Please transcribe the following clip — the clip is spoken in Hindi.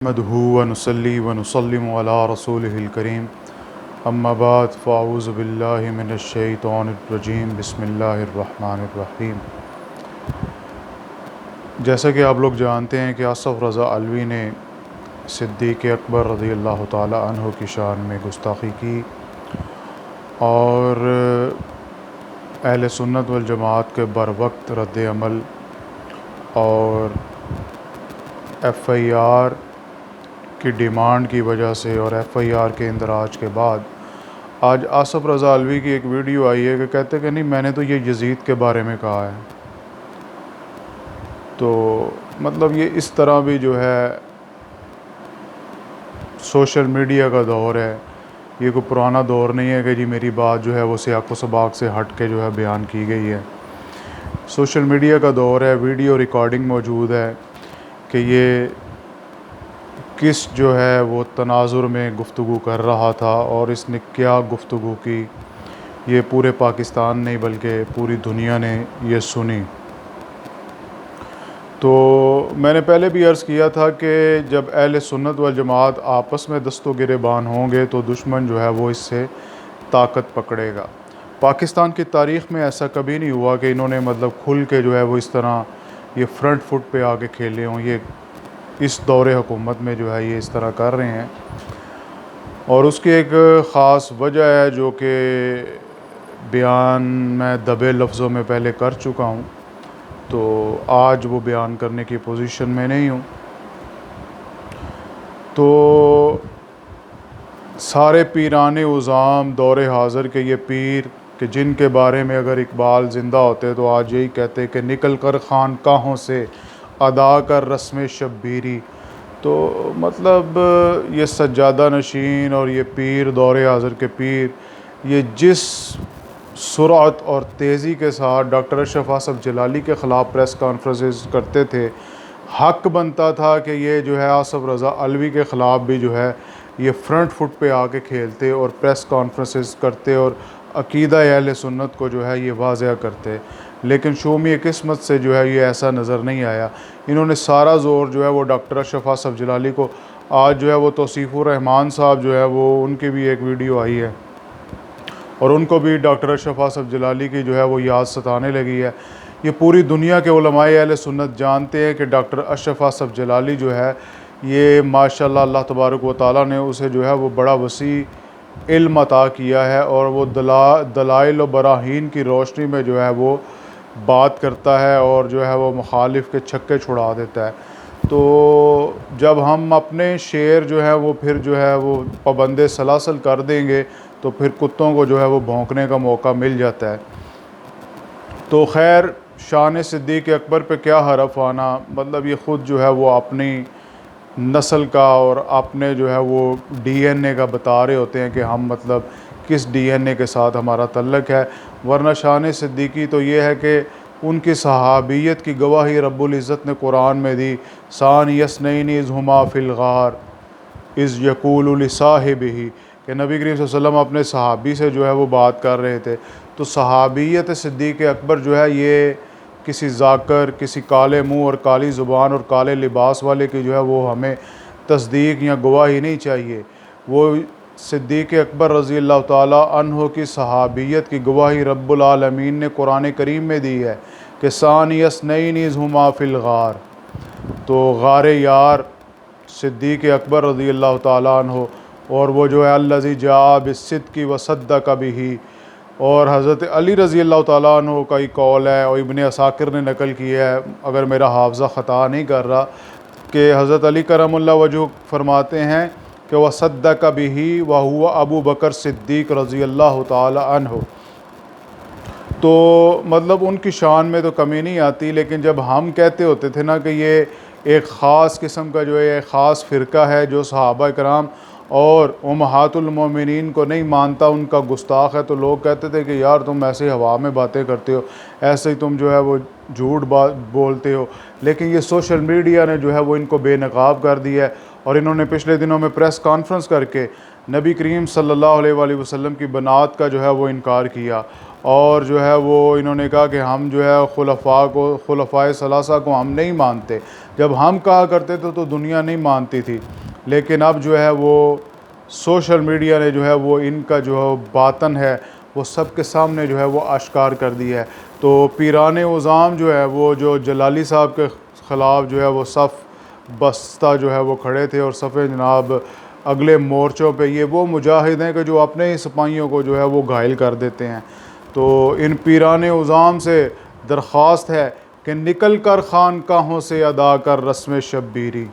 नहमदुहु व नुसल्ली व नुसल्लिमु अला रसूलिहिल करीम अम्मा बाद फ़अऊज़ु बिल्लाहि मिनश शैतानिर रजीम बिस्मिल्लाहिर रहमानिर रहीम। जैसा कि आप लोग जानते हैं कि आसफ़ रज़ा अलवी ने सिद्दीक़ अकबर रज़ियल्लाहु ताला अन्हु की शान में गुस्ताखी की और अहले सुन्नत वल जमात के बरवक्त रद्द अमल और FIR की डिमांड की वजह से और FIR के इंदराज के बाद आज आसफ़ रज़ा अलवी की एक वीडियो आई है कि कहते कि नहीं, मैंने तो ये यज़ीद के बारे में कहा है। तो मतलब ये इस तरह भी जो है सोशल मीडिया का दौर है, ये कोई पुराना दौर नहीं है कि जी मेरी बात जो है वो सियाक़ व सबाक़ से हट के जो है बयान की गई है। सोशल मीडिया का दौर है, वीडियो रिकॉर्डिंग मौजूद है कि ये किस जो है वो तनाजुर में गुफ्तगू कर रहा था और इसने क्या गुफ्तगू की, ये पूरे पाकिस्तान नहीं बल्कि पूरी दुनिया ने ये सुनी। तो मैंने पहले भी अर्ज़ किया था कि जब अहले सुन्नत वल जमात आपस में दस्तो गिरेबान होंगे तो दुश्मन जो है वो इससे ताकत पकड़ेगा। पाकिस्तान की तारीख़ में ऐसा कभी नहीं हुआ कि इन्होंने मतलब खुल के जो है वो इस तरह ये फ्रंट फुट पे आके खेले हों। ये इस दौरे हुकूमत में जो है ये इस तरह कर रहे हैं और उसकी एक ख़ास वजह है जो कि बयान मैं दबे लफ्ज़ों में पहले कर चुका हूँ, तो आज वो बयान करने की पोजीशन में नहीं हूँ। तो सारे पीराने उज़ाम दौरे हाज़िर के ये पीर कि जिनके बारे में अगर इकबाल ज़िंदा होते तो आज यही कहते कि निकल कर खानकाहों से अदा कर रस्म शब्बीरी। तो मतलब ये सज्जादा नशीन और ये पीर दौरे हाज़िर के पीर ये जिस सुरअत और तेज़ी के साथ डॉक्टर अशरफ आसफ़ जलाली के ख़िलाफ़ प्रेस कॉन्फ्रेंसेस करते थे, हक़ बनता था कि ये जो है आसफ़ रज़ा अलवी के ख़िलाफ़ भी जो है ये फ्रंट फुट पे आके खेलते और प्रेस कॉन्फ्रेंसेस करते और अक़ीदा अहले सुन्नत को जो है ये वाज़ह करते। लेकिन शूमी किस्मत से जो है ये ऐसा नज़र नहीं आया। इन्होंने सारा ज़ोर जो है वो डॉक्टर अशरफ आसफ़ जलाली को, आज जो है वो तौसीफ़ुर रहमान साहब जो है वो उनकी भी एक वीडियो आई है और उनको भी डॉक्टर अशरफ आसफ़ जलाली की जो है वो याद सताने लगी है। ये पूरी दुनिया के उलमाए अहले सुन्नत जानते हैं कि डॉक्टर अशरफ आसफ़ जलाली जो है ये माशाअल्लाह अल्लाह तबारक व तआला ने उसे जो है वो बड़ा वसी इल्म अता किया है और वो दलाइल व बराहीन की रोशनी में जो है वो बात करता है और जो है वो मुखालिफ के छक्के छुड़ा देता है। तो जब हम अपने शेर जो है वो फिर जो है वो पाबंदे सलासल कर देंगे तो फिर कुत्तों को जो है वो भौंकने का मौका मिल जाता है। तो खैर, शान सिद्दीक़ अकबर पे क्या हरफ आना, मतलब ये ख़ुद जो है वो अपनी नस्ल का और अपने जो है वो DNA का बता रहे होते हैं कि हम मतलब किस DNA के साथ हमारा तल्लक है। वरना शान सिद्दीकी तो ये है कि उनकी सहाबियत की गवाही रब्बुल इज़्ज़त ने कुरान में दी। सान यसनैन इज़ हुमा फ़िल गार इज़ यक़ूलु लिसाहिबिही कि नबी करीम सल्लल्लाहु अलैहि वसल्लम अपने सहाबी से जो है वो बात कर रहे थे। तो सहाबियत सिद्दीक़ अकबर जो है ये किसी जाकर, किसी काले मुँह और काली ज़ुबान और काले लिबास वाले की जो है वो हमें तस्दीक या गवाही नहीं चाहिए। वो सिद्दीक़ अकबर रज़ियल्लाहु ताला अन्हु की सहाबियत की गवाही रब्बुल आलमीन ने कुरान करीम में दी है कि सानी यसनैन इज़ हुमा फ़िल गार। तो गारे यार सिद्दीक़ अकबर रज़ियल्लाहु ताला अन्हु और वो जो है अल्लज़ी जाअ बिस्सिद्क़ि व सद्दक़ बिही, और हज़रत अली रज़ी अल्लाह ताला अन्हु का ही कौल है और इब्ने असाकिर ने नकल किया है, अगर मेरा हाफ़ज़ा ख़ता नहीं कर रहा, कि हज़रत अली करमुल्लाह वजह फरमाते हैं कि वह सद्दक़ बिही व हुवा अबू बकर सिद्दीक़ रज़ी अल्लाह ताला अन्हु। तो मतलब उनकी शान में तो कमी नहीं आती, लेकिन जब हम कहते होते थे ना कि ये एक ख़ास किस्म का जो है एक ख़ास फ़िरका है जो सहाबा कराम और उम्महातुल मोमिनीन को नहीं मानता, उनका गुस्ताख है, तो लोग कहते थे कि यार तुम ऐसे हवा में बातें करते हो, ऐसे ही तुम जो है वो झूठ बात बोलते हो। लेकिन ये सोशल मीडिया ने जो है वो इनको बेनकाब कर दिया है और इन्होंने पिछले दिनों में प्रेस कॉन्फ्रेंस करके नबी करीम सल्लल्लाहु अलैहि वसल्लम की बनात का जो है वो इनकार किया, और जो है वो इन्होंने कहा कि हम जो है खुलफ़ाए सलासा को हम नहीं मानते। जब हम कहा करते थे तो दुनिया नहीं मानती थी, लेकिन अब जो है वो सोशल मीडिया ने जो है वो इनका जो बातन है वो सबके सामने जो है वो आश्कार कर दिया है। तो पीराने उज़ाम जो है वो जो जलाली साहब के ख़िलाफ़ जो है वो सफ़ बस्ता जो है वो खड़े थे, और सफ़े जनाब अगले मोर्चों पे ये वो मुजाहिद हैं कि जो अपने ही सिपाहियों को जो है वो घायल कर देते हैं। तो इन पीराने उज़ाम से दरख्वास्त है कि निकल कर खानकाहों से अदा कर रस्म शब्बीरी।